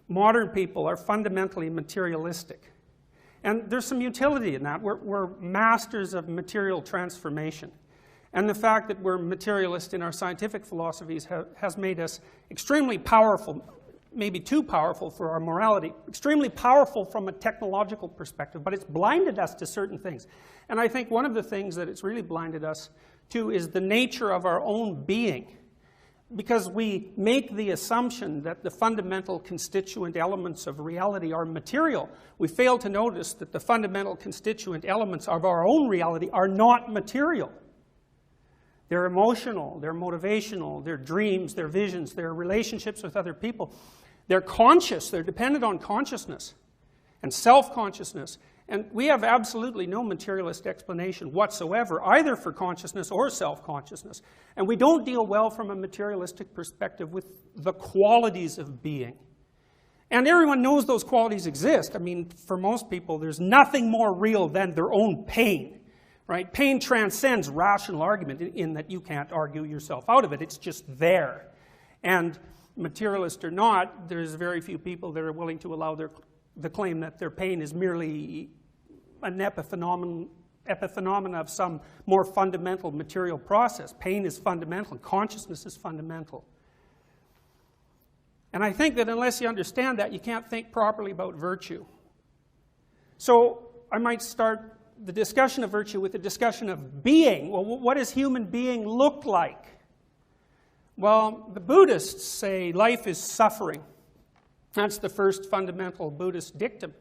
modern people are fundamentally materialistic. And there's some utility in that. We're masters of material transformation. And the fact that we're materialist in our scientific philosophies has made us extremely powerful, maybe too powerful for our morality, extremely powerful from a technological perspective, but it's blinded us to certain things. And I think one of the things that it's really blinded us to is the nature of our own being. Because we make the assumption that the fundamental constituent elements of reality are material, we fail to notice that the fundamental constituent elements of our own reality are not material. They're emotional, they're motivational, they're dreams, they're visions, they're relationships with other people. They're conscious, they're dependent on consciousness and self-consciousness. And we have absolutely no materialist explanation whatsoever, either for consciousness or self-consciousness. And we don't deal well from a materialistic perspective with the qualities of being. And everyone knows those qualities exist. I mean, for most people, there's nothing more real than their own pain. Right? Pain transcends rational argument in that you can't argue yourself out of it. It's just there. And materialist or not, there's very few people that are willing to allow the claim that their pain is merely an epiphenomenon of some more fundamental material process. Pain is fundamental. Consciousness is fundamental. And I think that unless you understand that, you can't think properly about virtue. So I might start the discussion of virtue with the discussion of being. Well, what does human being look like? Well, the Buddhists say life is suffering. That's the first fundamental Buddhist dictum.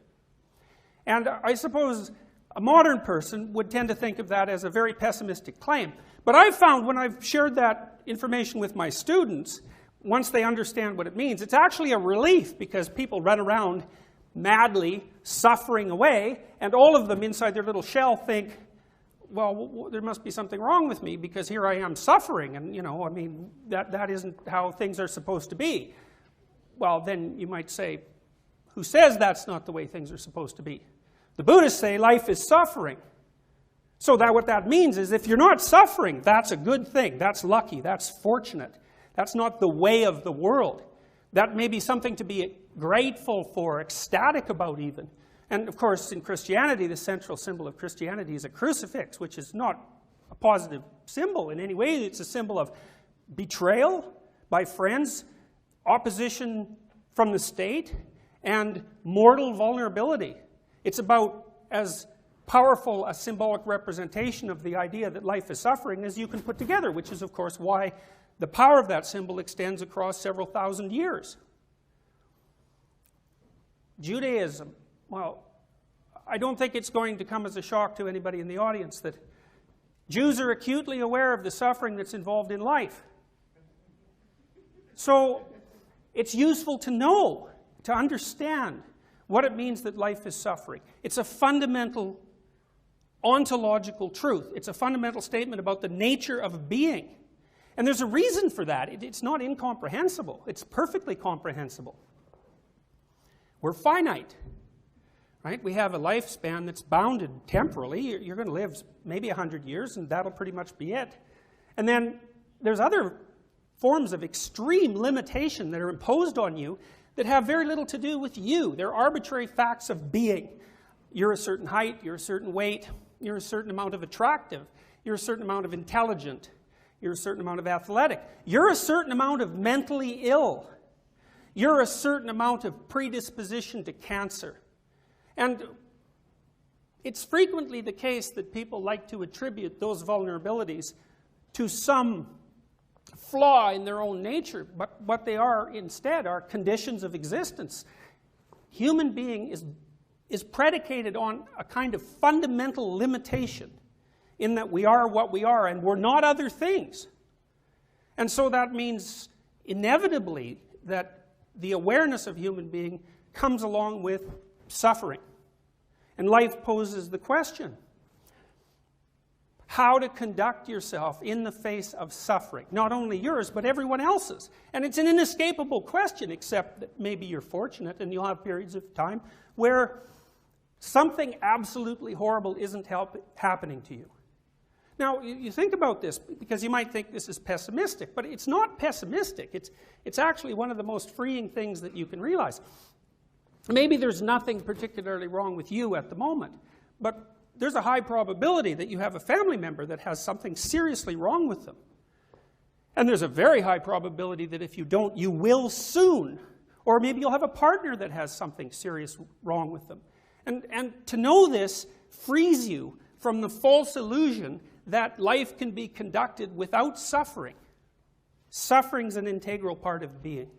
And I suppose a modern person would tend to think of that as a very pessimistic claim. But I've found when I've shared that information with my students, once they understand what it means, it's actually a relief, because people run around madly suffering away, and all of them inside their little shell think, well, there must be something wrong with me, because here I am suffering, and you know, I mean, that isn't how things are supposed to be. Well, then you might say, who says that's not the way things are supposed to be? The Buddhists say life is suffering. So what that means is if you're not suffering, that's a good thing, that's lucky, that's fortunate. That's not the way of the world. That may be something to be grateful for, ecstatic about even. And of course, in Christianity, the central symbol of Christianity is a crucifix, which is not a positive symbol in any way. It's a symbol of betrayal by friends, opposition from the state, and mortal vulnerability. It's about as powerful a symbolic representation of the idea that life is suffering as you can put together, which is, of course, why the power of that symbol extends across several thousand years. Judaism, well, I don't think it's going to come as a shock to anybody in the audience that Jews are acutely aware of the suffering that's involved in life. So it's useful to know, to understand what it means that life is suffering. It's a fundamental ontological truth. It's a fundamental statement about the nature of being. And there's a reason for that. It's not incomprehensible. It's perfectly comprehensible. We're finite, right? We have a lifespan that's bounded temporally. You're going to live maybe 100 years, and that'll pretty much be it. And then there's other forms of extreme limitation that are imposed on you that have very little to do with you. They're arbitrary facts of being. You're a certain height, you're a certain weight, you're a certain amount of attractive, you're a certain amount of intelligent, you're a certain amount of athletic, you're a certain amount of mentally ill, you're a certain amount of predisposition to cancer. And it's frequently the case that people like to attribute those vulnerabilities to some flaw in their own nature, but what they are instead are conditions of existence. Human being is predicated on a kind of fundamental limitation in that we are what we are and we're not other things. And so that means inevitably that the awareness of human being comes along with suffering. And life poses the question, how to conduct yourself in the face of suffering, not only yours, but everyone else's. And it's an inescapable question, except that maybe you're fortunate and you'll have periods of time where something absolutely horrible isn't happening to you. Now, you think about this, because you might think this is pessimistic, but it's not pessimistic. It's actually one of the most freeing things that you can realize. Maybe there's nothing particularly wrong with you at the moment, but there's a high probability that you have a family member that has something seriously wrong with them. And there's a very high probability that if you don't, you will soon. Or maybe you'll have a partner that has something serious wrong with them. And to know this frees you from the false illusion that life can be conducted without suffering. Suffering's an integral part of being.